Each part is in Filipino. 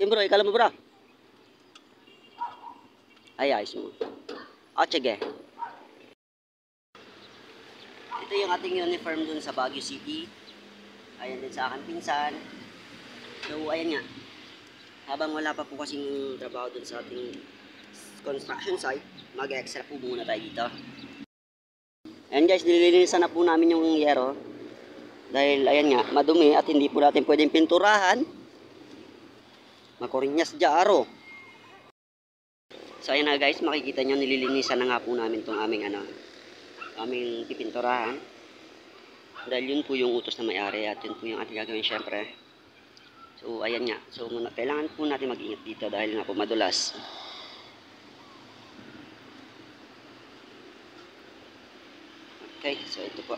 Yan bro, ikala mo bro. Ay, ayos mo. O, sige. Ito yung ating uniform dun sa Baguio City. Ayan din sa akin pinsan. So, ayan nga. Habang wala pa po kasing trabaho dun sa ating construction site, mag-extra po muna tayo dito. Ayan guys, nililinisan na po namin yung yero. Dahil, ayan nga, madumi at hindi po natin pwedeng pinturahan. Makorinyas dyaro. So ayan na guys, makikita nyo nililinisan na nga po namin itong aming aming pipinturahan. Dahil yun po yung utos na may-ari at yun po yung ating gagawin syempre. So ayan nga, so kailangan po natin mag-ingat dito dahil nga po madulas. Okay, so ito po.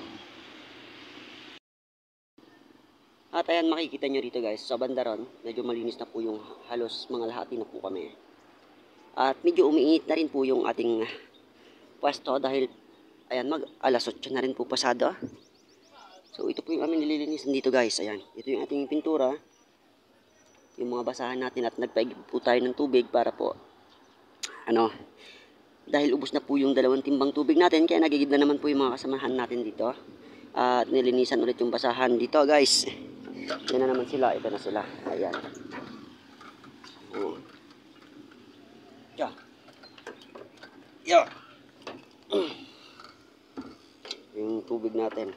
At ayan makikita nyo rito guys, sa bandaron, medyo malinis na po yung halos mga lahati na po kami. At medyo umiinit na rin po yung ating pwesto dahil ayan alas 8 na rin po pasado. So ito po yung aming nililinisan dito guys. Ayan, ito yung ating pintura. Yung mga basahan natin at nagpaigib po tayo ng tubig para po dahil ubos na po yung 2 timbang tubig natin kaya nagigib na naman po yung mga kasamahan natin dito. At nilinisan ulit yung basahan dito guys. Yan na naman sila, ito na sila. Ayan. Oh. Yeah. Yeah. Yung tubig natin.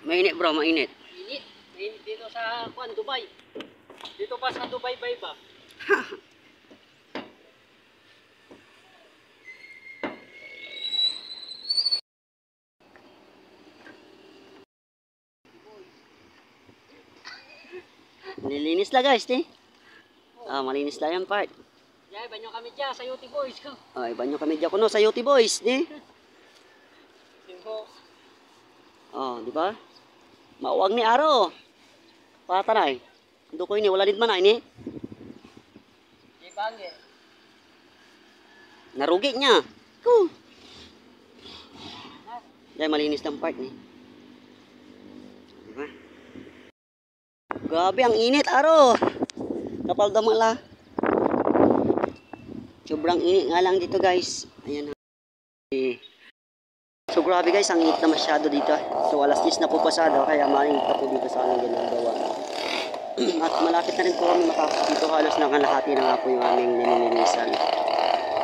Mainit bro, mainit. Mainit. Mainit dito sa Dubai. Dito pa sa Dubai ba? Nilinis lang guys, malinis lang yung part. Yeah, banyo kami dyan sa Yuti Boys ko. Ay, banyo kami dyan kuno sa Yuti Boys, Simbo. Oh, di ba? Mauwag ni Aro. Patanay. Ando ko ini wala din man ni. Di bangge. Narugi niya. Dahil malinis ng part ni. Di ba? Grabe ang init, Aro. Kapal damala. Sobrang init nga lang dito, guys. Ayan. So grabe guys, ang init na masyado dito. So alas 10 na po pasado, kaya mainit na po dito sa aming ginagawa. At malapit na rin po kami matapos dito. Halos nakalahati na nga po yung aming nililinisan.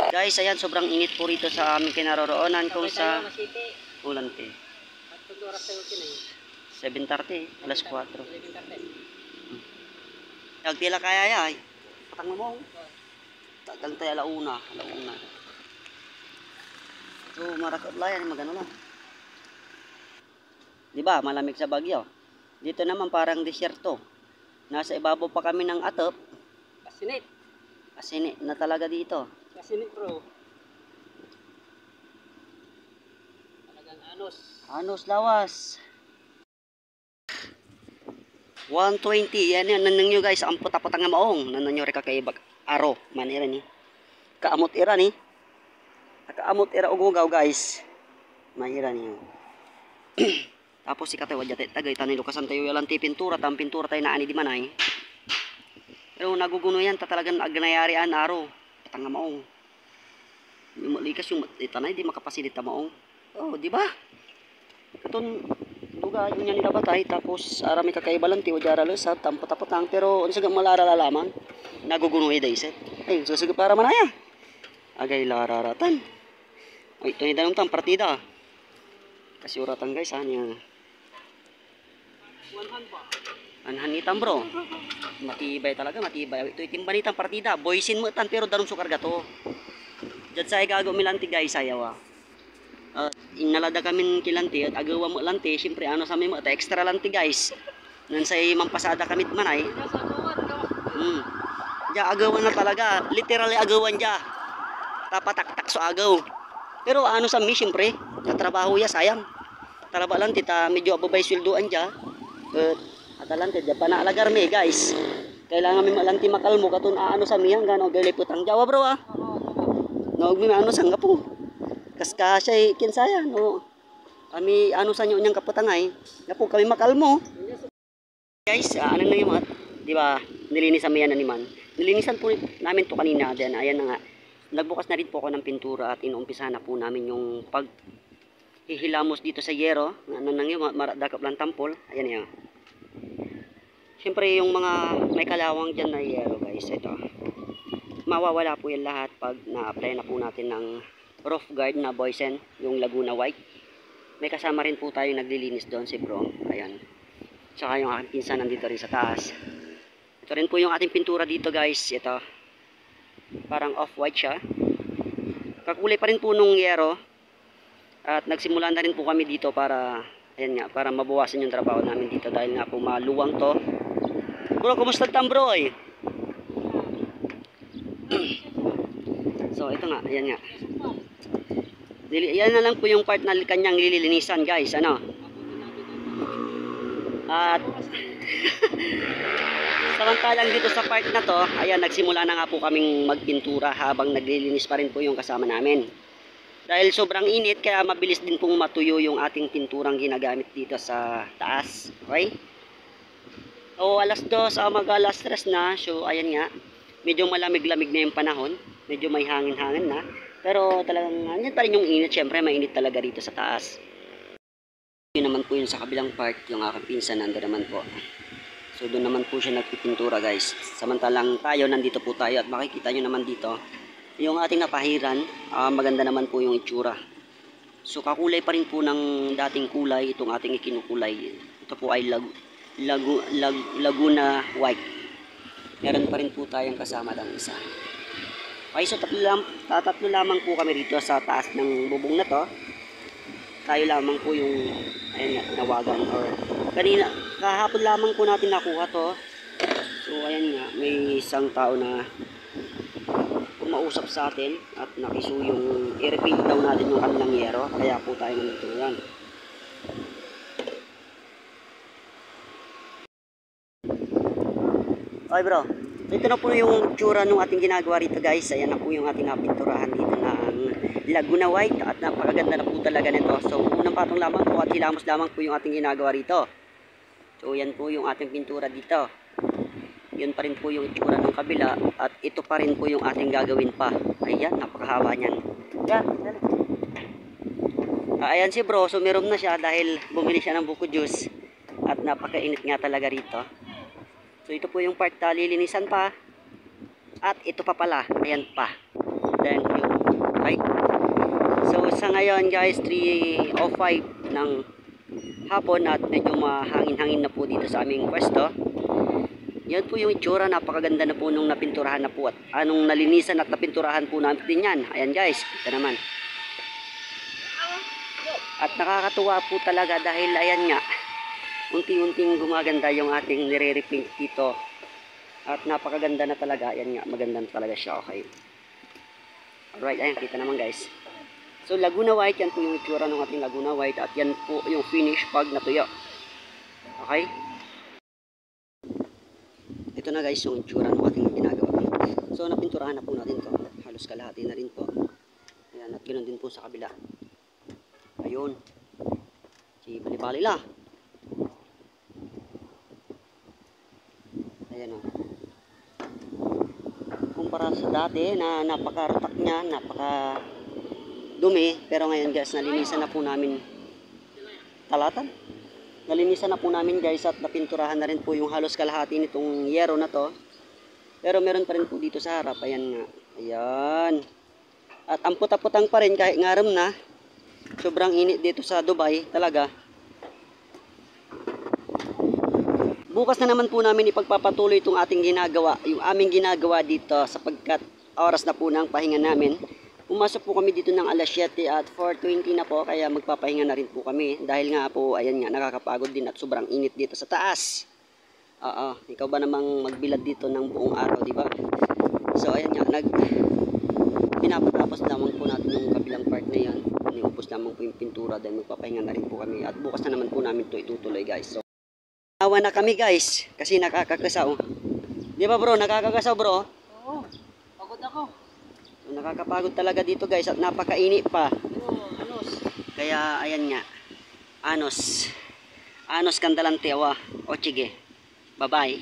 Guys, ayan, sobrang init po rito sa aming kinaroroonan kung sa Ulante. 7:30, alas 4. Nagtila kaya ay. Patang mo. Tagal tayo alauna. So marakot lang yan, magano lang. Diba, malamig sa Baguio. Dito naman parang disyerto. Nasa ibabaw pa kami ng atop. Asinit na talaga dito. Asinit bro. Talagang Anos lawas. 120. Yan nanang nyo guys. Ang puta-putang nga maong. Nanang nyo reka kay Aro. Manira ni. Kaamot ira ni. Kaamot ira ugugaw guys. Manira ni. Tapos si katawa jate tagay tanilo kasan tayo yalang ti pintura. Tam pintura tayo na ani di manay. Pero naguguno yan. Talagang agnayarian Aro. Patang nga maong. Yung malikas yung tanay di makapasilita maong. Oh di ba? Katon duga yun yan ninabatay tapos arami kakaibalan ti wajara lesat tampot-tapotang pero unsa ga malarala lamang nagugunoy dayset ay susug para manaya agay lararatan ay ito ni danong tang partida kasi uratan guys niya 100 hitam bro matibay talaga matibay ito itimbanitang partida boysin mo tan pero danong sukar gato jud say gago milanti guys ayaw inalada kami kilanti at agawa mo lanti siyempre sa amin mo extra lanti guys nan say mampasada kami manay ja agawan na talaga literally agawan ja tapatak-tak so agaw pero sa mi siyempre sa trabaho ya sayang talaba lanti ta medyo ababay sweldoan ja at lanti ja panaalagar mi guys kailangan mi malanti makalmo katon sa mi hanggan og putang jawa bro naog mi sang po kaskasya kinsaya no kami sa nyo niyang kaputangay na po kami makalmo guys na yung mga Di ba? Nilinisan mo yan na naman. Nilinisan po namin to kanina. Then, ayan na nga. Nagbukas na rin po ako ng pintura at inuumpisa na po namin yung paghihilamos dito sa yero. Ano nang yun, maradakap lang tampol. Ayan yan. Siyempre yung mga may kalawang dyan na yero guys. Ito. Mawawala po yan lahat pag na-apply na po natin ng roof guard na Boysen, yung Laguna White. May kasama rin po tayo naglilinis doon, si bro. Ayan. Tsaka yung aking pinsan nandito rin sa taas. Ito rin po yung ating pintura dito guys. Ito. Parang off-white siya. Kakulay pa rin po nung yero. At nagsimula na rin po kami dito para, ayan nga, para mabawasan yung trabaho namin dito. Dahil nga po maluwang to. Bro, kumusta tam bro eh? So ito nga, ayan nga. Yan na lang po yung part na kanyang nililinisan guys, ano. At samantalang dito sa part na to, ayan, nagsimula na nga po kaming magpintura habang naglilinis pa rin po yung kasama namin. Dahil sobrang init, kaya mabilis din pong matuyo yung ating pinturang ginagamit dito sa taas. Okay? O alas 2, mag-alas 3 na, so ayan nga. Medyo malamig-lamig na yung panahon. Medyo may hangin-hangin na. Pero talagang andyan pa rin yung init. Syempre mainit talaga dito sa taas. Yun naman po yun sa kabilang part. Yung aking pinsan nando naman po. So doon naman po siya nagpipintura guys. Samantalang tayo nandito po tayo. At makikita nyo naman dito yung ating napahiran. Maganda naman po yung itsura. So kakulay pa rin po ng dating kulay. Itong ating ikinukulay. Ito po ay Laguna White. Meron pa rin po tayong kasama lang isa. Okay, so tatlo lamang po kami rito sa taas ng bubong na to. Tayo lamang po yung ayan nga, nawagan or kahapon lamang po natin nakuha to. So ayan nga, may isang tao na kumausap sa atin at nakisu yung i-repaint daw natin yung kanilang yero. Kaya po tayo nandito yan. Okay bro, so ito na po yung tsura nung ating ginagawa rito guys. Ayan na po yung ating pinturahan dito ng Laguna White at napakaganda na po talaga nito. So unang patong lamang po at hilamos lamang po yung ating ginagawa rito. So yan po yung ating pintura dito. Yun pa rin po yung itsura ng kabila at ito pa rin po yung ating gagawin pa. Ayan, napakahaba niyan. Ayan si bro, sumirom na siya dahil bumili siya ng buko juice at napakainit nga talaga rito. So ito po yung part na lilinisan pa. At ito pa pala. Ayan pa. Then yun. Okay. So sa ngayon guys 3:05 ng hapon at medyo mahangin-hangin na po dito sa aming pwesto. Yan po yung itsura. Napakaganda na po nung napinturahan na po. At anong nalinisan at napinturahan po natin yan. Ayan guys. Ito naman. At nakakatuwa po talaga dahil ayan nga. Unti-unting gumaganda yung ating nire-repaint dito. At napakaganda na talaga. Ayan nga, maganda na talaga siya. Okay. Alright, ayan, kita naman guys. So, Laguna White, yan po yung itsura ng ating Laguna White. At yan po yung finish pag natuyo. Okay. Ito na guys, yung itsura ng ating ginagawa. So, napinturahan na po natin to. Halos kalahati na rin po. Ayan, at ganoon din po sa kabila. Ayun. Si bali-bali la. Ayan o. Kumpara sa dati na napaka-ratak niya, napaka-dumi. Pero ngayon guys, nalinisan na po namin talatan. Nalinisan na po namin guys at napinturahan na rin po yung halos kalahati nitong yero na to. Pero meron pa rin po dito sa harap. Ayan nga. Ayan. At ang puta-putang pa rin kahit ngaram na. Sobrang init dito sa Dubai talaga. Bukas na naman po namin ipagpapatuloy itong ating ginagawa, yung aming ginagawa dito sapagkat oras na po ng pahinga namin. Pumasok po kami dito ng alas 7 at 4:20 na po kaya magpapahinga na rin po kami dahil nga po ayan nga nakakapagod din at sobrang init dito sa taas. Ikaw ba namang magbilad dito ng buong araw, di ba? So ayan nga, pinapatapos lamang po natin yung kabilang part na yan. Niupos lamang po yung pintura dahil magpapahinga na rin po kami at bukas na naman po namin ito itutuloy guys. So awa na kami guys kasi nakakagasaw. Di ba bro, nakakagasaw bro? Oo, pagod ako. So, nakakapagod talaga dito guys at napakainit pa. Oo, anos. Kaya ayan nga, anos kandalante awa. O sige, bye bye.